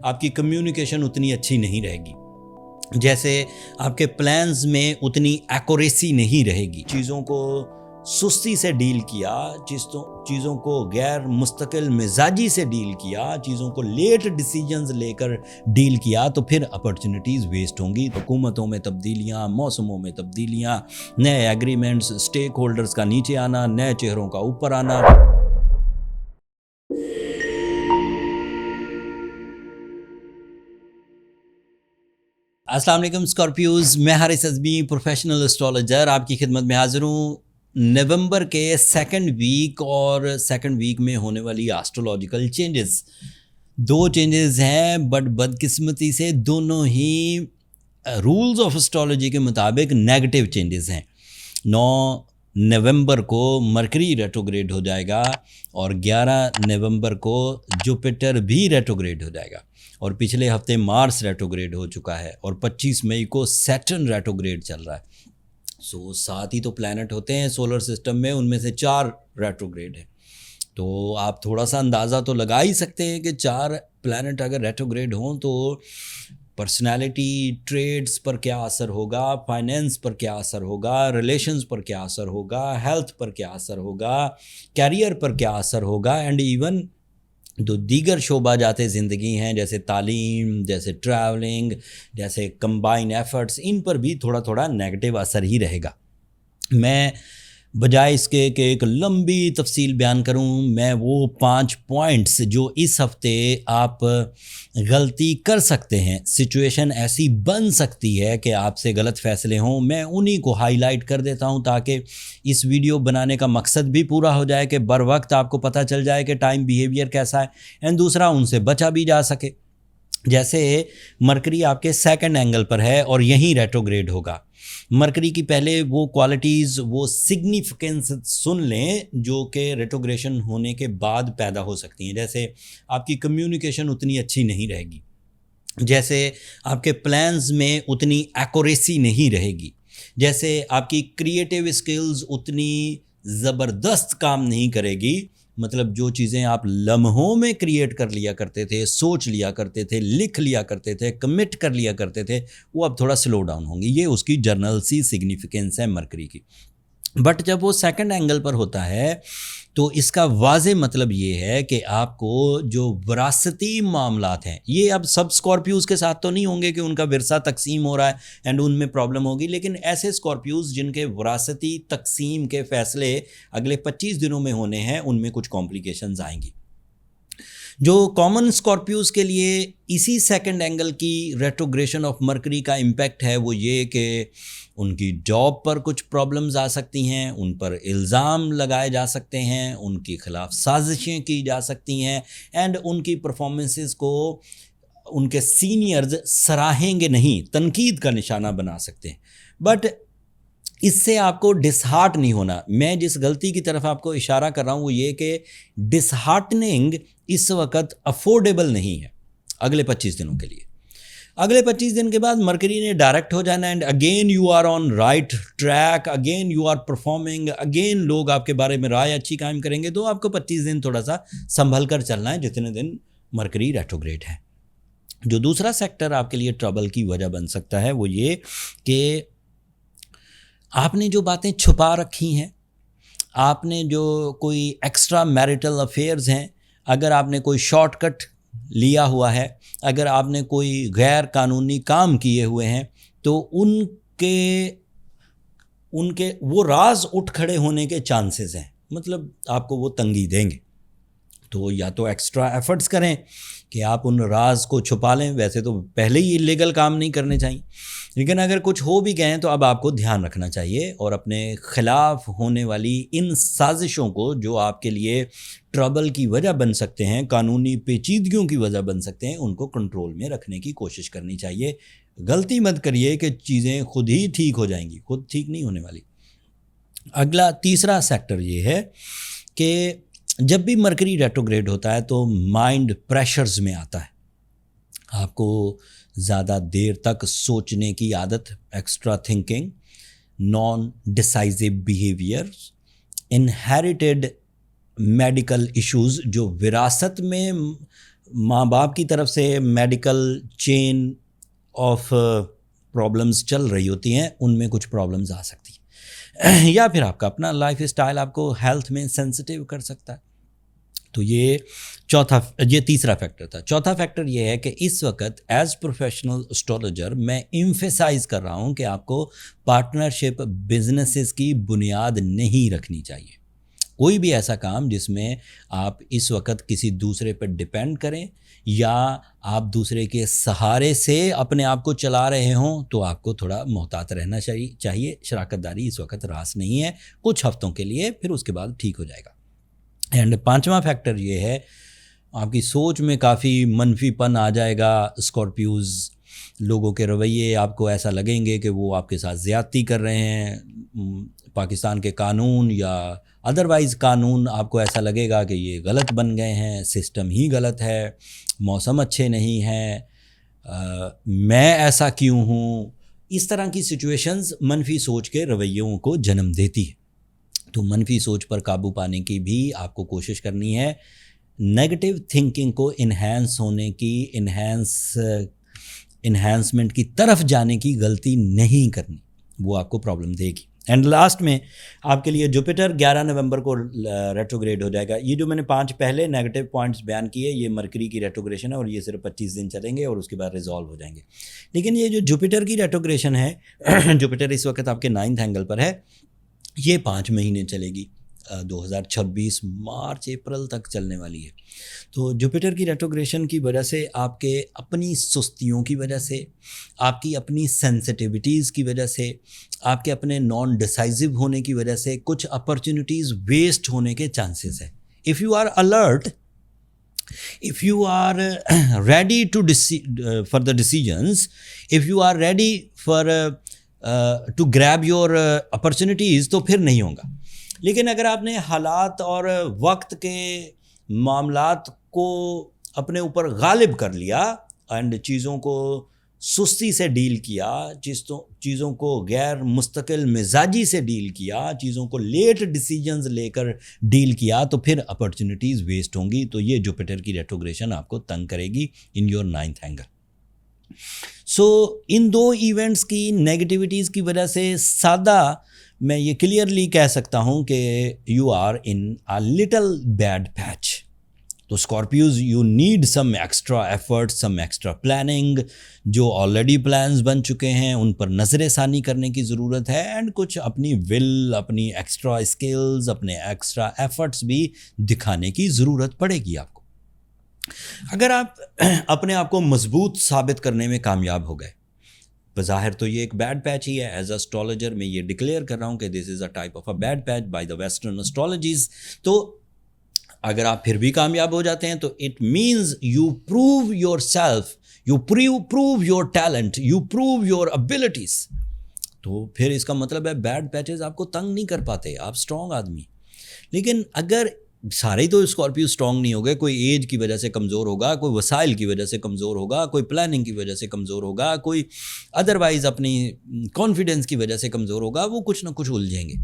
आपकी कम्युनिकेशन उतनी अच्छी नहीं रहेगी, जैसे आपके प्लान्स में उतनी एक्यूरेसी नहीं रहेगी। चीज़ों को सुस्ती से डील किया, चीज़ों को गैर मुस्तकिल मिजाजी से डील किया, चीज़ों को लेट डिसीजंस लेकर डील किया, तो फिर अपॉर्चुनिटीज़ वेस्ट होंगी। हुकूमतों में तब्दीलियाँ, मौसमों में तब्दीलियाँ, नए एग्रीमेंट्स, स्टेक होल्डर्स का नीचे आना, नए चेहरों का ऊपर आना। अस्सलाम वालेकुम स्कॉर्पियोज, मैं हारिस अज़मी, प्रोफेशनल एस्ट्रोलॉजर, आपकी खिदमत में हाजिर हूँ। नवंबर के सेकंड वीक में होने वाली एस्ट्रोलॉजिकल चेंजेस, दो चेंजेस हैं, बट बदकिस्मती से दोनों ही रूल्स ऑफ एस्ट्रोलॉजी के मुताबिक नेगेटिव चेंजेस हैं। 9 नवंबर को मरकरी रेट्रोग्रेड हो जाएगा और 11 नवंबर को जुपिटर भी रेट्रोग्रेड हो जाएगा, और पिछले हफ्ते मार्स रेट्रोग्रेड हो चुका है, और 25 मई को सैटर्न रेट्रोग्रेड चल रहा है। सो 7 ही तो प्लैनेट होते हैं सोलर सिस्टम में, उनमें से 4 रेट्रोग्रेड है। तो आप थोड़ा सा अंदाज़ा तो लगा ही सकते हैं कि 4 प्लैनेट अगर रेट्रोग्रेड हों तो पर्सनालिटी, ट्रेड्स पर क्या असर होगा, फाइनेंस पर क्या असर होगा, रिलेशंस पर क्या असर होगा, हेल्थ पर क्या असर होगा, कैरियर पर क्या असर होगा, एंड इवन जो दीगर शोबा जाते ज़िंदगी हैं, जैसे तालीम, जैसे ट्रैवलिंग, जैसे कंबाइन एफर्ट्स, इन पर भी थोड़ा थोड़ा नेगेटिव असर ही रहेगा। मैं बजाय इसके कि एक लंबी तफसील बयान करूं, मैं वो 5 पॉइंट्स जो इस हफ्ते आप गलती कर सकते हैं, सिचुएशन ऐसी बन सकती है कि आपसे गलत फ़ैसले हों, मैं उन्हीं को हाईलाइट कर देता हूं ताकि इस वीडियो बनाने का मकसद भी पूरा हो जाए कि बर वक्त आपको पता चल जाए कि टाइम बिहेवियर कैसा है, एंड दूसरा उनसे बचा भी जा सके। जैसे मरकरी आपके सेकंड एंगल पर है और यहीं रेट्रोग्रेड होगा। मरकरी की पहले वो क्वालिटीज़, वो सिग्निफिकेंस सुन लें जो कि रेट्रोग्रेशन होने के बाद पैदा हो सकती हैं। जैसे आपकी कम्युनिकेशन उतनी अच्छी नहीं रहेगी, जैसे आपके प्लान्स में उतनी एक्यूरेसी नहीं रहेगी, जैसे आपकी क्रिएटिव स्किल्स उतनी ज़बरदस्त काम नहीं करेगी। मतलब जो चीज़ें आप लम्हों में क्रिएट कर लिया करते थे, सोच लिया करते थे, लिख लिया करते थे, कमिट कर लिया करते थे, वो अब थोड़ा स्लो डाउन होंगी। ये उसकी जर्नल सी सिग्निफिकेंस है मरकरी की। बट जब वो सेकंड एंगल पर होता है तो इसका वाज़े मतलब ये है कि आपको जो विरासती मामलात हैं, ये अब सब स्कॉर्पियोज के साथ तो नहीं होंगे कि उनका विरसा तकसीम हो रहा है एंड उनमें प्रॉब्लम होगी, लेकिन ऐसे स्कॉर्पियोज जिनके विरासती तकसीम के फैसले अगले 25 दिनों में होने हैं, उनमें कुछ कॉम्प्लिकेशंस आएंगी। जो कॉमन स्कॉर्पियोज के लिए इसी सेकंड एंगल की रेट्रोग्रेशन ऑफ मरकरी का इम्पैक्ट है वो ये कि उनकी जॉब पर कुछ प्रॉब्लम्स आ सकती हैं, उन पर इल्ज़ाम लगाए जा सकते हैं, उनके खिलाफ साजिशें की जा सकती हैं, एंड उनकी परफॉर्मेंसेस को उनके सीनियर्स सराहेंगे नहीं, तनकीद का निशाना बना सकते हैं। बट इससे आपको डिसहार्ट नहीं होना। मैं जिस गलती की तरफ आपको इशारा कर रहा हूँ वो ये कि डिसहार्टनिंग इस वक्त अफोर्डेबल नहीं है अगले 25 दिनों के लिए। अगले 25 दिन के बाद मरकरी ने डायरेक्ट हो जाना, and again you are on right track, again you are performing, again लोग आपके बारे में राय अच्छी कायम करेंगे। तो आपको 25 दिन थोड़ा सा संभल कर चलना है जितने दिन मरकरी रेट्रोग्रेड है। जो दूसरा सेक्टर आपके लिए ट्रबल की वजह बन सकता है वो ये कि आपने जो बातें छुपा रखी हैं, आपने जो कोई एक्स्ट्रा मैरिटल अफेयर्स हैं, अगर आपने कोई शॉर्टकट लिया हुआ है, अगर आपने कोई गैर कानूनी काम किए हुए हैं, तो उनके वो राज उठ खड़े होने के चांसेस हैं। मतलब आपको वो तंगी देंगे। तो या तो एक्स्ट्रा एफर्ट्स करें कि आप उन राज को छुपा लें, वैसे तो पहले ही इलीगल काम नहीं करने चाहिए, लेकिन अगर कुछ हो भी गए हैं तो अब आपको ध्यान रखना चाहिए और अपने ख़िलाफ़ होने वाली इन साजिशों को, जो आपके लिए ट्रबल की वजह बन सकते हैं, कानूनी पेचीदगियों की वजह बन सकते हैं, उनको कंट्रोल में रखने की कोशिश करनी चाहिए। गलती मत करिए कि चीज़ें खुद ही ठीक हो जाएंगी, खुद ठीक नहीं होने वाली। अगला तीसरा सेक्टर ये है कि जब भी मरकरी रेट्रोग्रेड होता है तो माइंड प्रेशर्स में आता है। आपको ज़्यादा देर तक सोचने की आदत, extra thinking, non decisive behaviour, inherited medical issues जो विरासत में माँ बाप की तरफ से मेडिकल चेन ऑफ प्रॉब्लम्स चल रही होती हैं, उनमें कुछ प्रॉब्लम्स आ सकती हैं या फिर आपका अपना लाइफ स्टाइल आपको हेल्थ में सेंसिटिव कर सकता है। तो ये तीसरा फैक्टर था। चौथा फैक्टर ये है कि इस वक्त एज प्रोफेशनल एस्ट्रोलॉजर मैं इम्फेसाइज कर रहा हूँ कि आपको पार्टनरशिप बिजनेसेस की बुनियाद नहीं रखनी चाहिए। कोई भी ऐसा काम जिसमें आप इस वक्त किसी दूसरे पर डिपेंड करें या आप दूसरे के सहारे से अपने आप को चला रहे हों, तो आपको थोड़ा मोहतात रहना चाहिए। शराकतदारी इस वक्त रास नहीं है, कुछ हफ्तों के लिए, फिर उसके बाद ठीक हो जाएगा। एंड पांचवा फैक्टर ये है, आपकी सोच में काफ़ी मनफीपन आ जाएगा। स्कॉर्पियोज लोगों के रवैये आपको ऐसा लगेंगे कि वो आपके साथ ज़्यादती कर रहे हैं। पाकिस्तान के कानून या अदरवाइज़ कानून आपको ऐसा लगेगा कि ये गलत बन गए हैं, सिस्टम ही गलत है, मौसम अच्छे नहीं हैं, मैं ऐसा क्यों हूँ। इस तरह की सिचुएशंस मनफी सोच के रवैयों को जन्म देती है। तो मनफी सोच पर काबू पाने की भी आपको कोशिश करनी है। नेगेटिव थिंकिंग को इन्हेंस होने की, इन्हेंसमेंट की तरफ जाने की गलती नहीं करनी, वो आपको प्रॉब्लम देगी। एंड लास्ट में आपके लिए जुपिटर 11 नवंबर को रेट्रोग्रेड हो जाएगा। ये जो मैंने 5 पहले नेगेटिव पॉइंट्स बयान किए, ये मरकरी की रेट्रोग्रेशन है और ये सिर्फ 25 दिन चलेंगे और उसके बाद रिजॉल्व हो जाएंगे। लेकिन ये जो जुपिटर की रेट्रोग्रेशन है जुपिटर इस वक्त आपके 9th एंगल पर है, ये 5 महीने चलेगी, 2026 मार्च अप्रैल तक चलने वाली है। तो जुपिटर की रेट्रोग्रेशन की वजह से, आपके अपनी सुस्तियों की वजह से, आपकी अपनी सेंसिटिविटीज़ की वजह से, आपके अपने नॉन डिसाइसिव होने की वजह से कुछ अपॉर्चुनिटीज़ वेस्ट होने के चांसेस है। If you are alert, if you are ready to for the decisions, if you are ready for to grab your opportunities, तो फिर नहीं होगा। लेकिन अगर आपने हालात और वक्त के मामलात को अपने ऊपर गालिब कर लिया एंड चीज़ों को सुस्ती से डील किया, चीज़ों को गैर मुस्तकिल मिजाजी से डील किया, चीज़ों को लेट डिसीजंस लेकर डील किया, तो फिर अपॉर्चुनिटीज़ वेस्ट होंगी। तो ये जुपिटर की रेट्रोग्रेशन आपको तंग करेगी in your 9th angle. So in 2 events की नेगेटिविटीज़ की वजह से सादा मैं ये क्लियरली कह सकता हूँ कि you are in a little bad patch. तो Scorpios, you need some extra effort, some extra planning. जो ऑलरेडी प्लान्स बन चुके हैं उन पर नज़र षानी करने की ज़रूरत है, एंड कुछ अपनी विल, अपनी एक्स्ट्रा स्किल्स, अपने एक्स्ट्रा एफर्ट्स भी दिखाने की ज़रूरत पड़ेगी आपको। अगर आप अपने आप को मजबूत साबित करने में कामयाब हो गए, बज़ाहिर तो ये एक बैड पैच ही है। एज एस्ट्रोलॉजर मैं ये डिक्लेयर कर रहा हूँ कि this is a type of a bad patch by the western astrologies. तो अगर आप फिर भी कामयाब हो जाते हैं तो it means you prove your self, you prove your talent, you prove your abilities. तो फिर इसका मतलब है बैड पैचेस आपको तंग नहीं कर पाते, आप स्ट्रॉन्ग आदमी। लेकिन अगर सारे ही तो स्कॉर्पियो स्ट्रॉन्ग नहीं हो गए, कोई एज की वजह से कमज़ोर होगा, कोई वसाइल की वजह से कमज़ोर होगा, कोई प्लानिंग की वजह से कमज़ोर होगा, कोई अदरवाइज़ अपनी कॉन्फिडेंस की वजह से कमज़ोर होगा, वो कुछ ना कुछ उलझेंगे।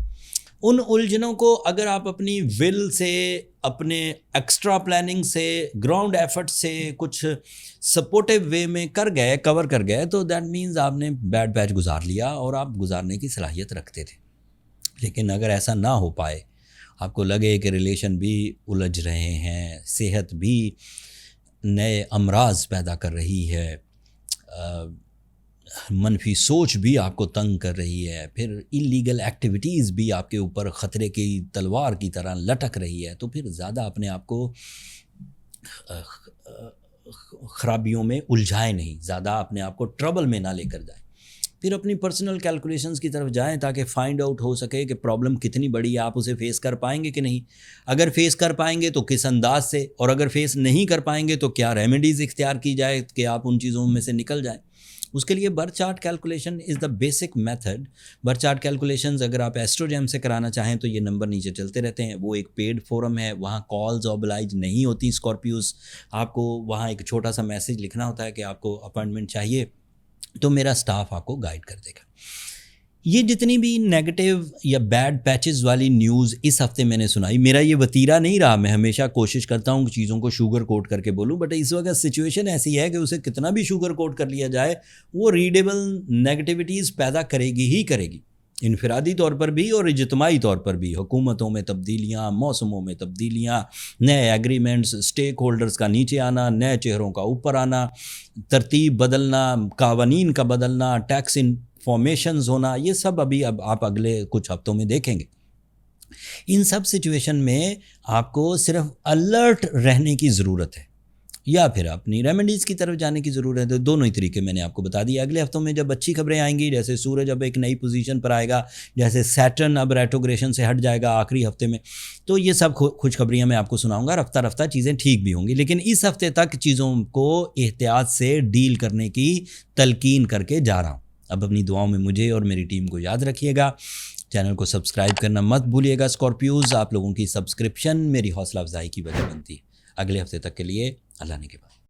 उन उलझनों को अगर आप अपनी विल से, अपने एक्स्ट्रा प्लानिंग से, ग्राउंड एफर्ट से कुछ सपोर्टिव वे में कर गए, कवर कर गए, तो दैट मीन्स आपने बैड पैच गुजार लिया और आप गुजारने की सलाहियत रखते थे। लेकिन अगर ऐसा ना हो पाए, आपको लगे कि रिलेशन भी उलझ रहे हैं, सेहत भी नए अमराज पैदा कर रही है, मनफी सोच भी आपको तंग कर रही है, फिर इलीगल एक्टिविटीज़ भी आपके ऊपर ख़तरे की तलवार की तरह लटक रही है, तो फिर ज़्यादा अपने आप को ख़राबियों में उलझाए नहीं, ज़्यादा अपने आप को ट्रबल में ना लेकर जाए। फिर अपनी पर्सनल कैलकुलेशंस की तरफ जाएं ताकि फाइंड आउट हो सके कि प्रॉब्लम कितनी बड़ी है, आप उसे फेस कर पाएंगे कि नहीं। अगर फेस कर पाएंगे तो किस अंदाज से, और अगर फेस नहीं कर पाएंगे तो क्या रेमेडीज़ इख्तियार की जाए कि आप उन चीज़ों में से निकल जाएं। उसके लिए birth chart calculation is the basic method. Birth chart calculations अगर आप एस्ट्रोजैम से कराना चाहें तो ये नंबर नीचे चलते रहते हैं, वो एक पेड फोरम है, वहाँ कॉल्स ऑब्लाइज नहीं होती स्कॉर्पियोज। आपको वहाँ एक छोटा सा मैसेज लिखना होता है कि आपको अपॉइंटमेंट चाहिए, तो मेरा स्टाफ आपको गाइड कर देगा। ये जितनी भी नेगेटिव या बैड पैचेस वाली न्यूज़ इस हफ्ते मैंने सुनाई, मेरा ये वतीरा नहीं रहा, मैं हमेशा कोशिश करता हूँ कि चीज़ों को शुगर कोट करके बोलूँ, बट इस वक्त सिचुएशन ऐसी है कि उसे कितना भी शुगर कोट कर लिया जाए वो रीडेबल नेगेटिविटीज़ पैदा करेगी ही करेगी, इनफरादी तौर पर भी और इज्तिमाई तौर पर भी। हुकूमतों में तब्दीलियाँ, मौसमों में तब्दीलियाँ, नए एग्रीमेंट्स, स्टेक होल्डर्स का नीचे आना, नए चेहरों का ऊपर आना, तरतीब बदलना, कावानीन का बदलना, टैक्स फॉर्मेशंस होना, ये सब अभी अब आप अगले कुछ हफ्तों में देखेंगे। इन सब सिचुएशन में आपको सिर्फ अलर्ट रहने की ज़रूरत है या फिर अपनी रेमेडीज़ की तरफ जाने की ज़रूरत है। दोनों ही तरीके मैंने आपको बता दिए। अगले हफ्तों में जब अच्छी खबरें आएंगी, जैसे सूरज अब एक नई पोजीशन पर आएगा, जैसे सैटर्न अब रेट्रोग्रेशन से हट जाएगा आखिरी हफ्ते में, तो ये सब खुशखबरियाँ मैं आपको सुनाऊंगा। रफ्ता रफ्ता चीज़ें ठीक भी होंगी, लेकिन इस हफ्ते तक चीज़ों को एहतियात से डील करने की तलकीन करके जा रहा हूँ। अब अपनी दुआओं में मुझे और मेरी टीम को याद रखिएगा। चैनल को सब्सक्राइब करना मत भूलिएगा स्कॉर्पियोज। आप लोगों की सब्सक्रिप्शन मेरी हौसला अफजाई की वजह बनती है। अगले हफ्ते तक के लिए अल्लाह ने के बाद।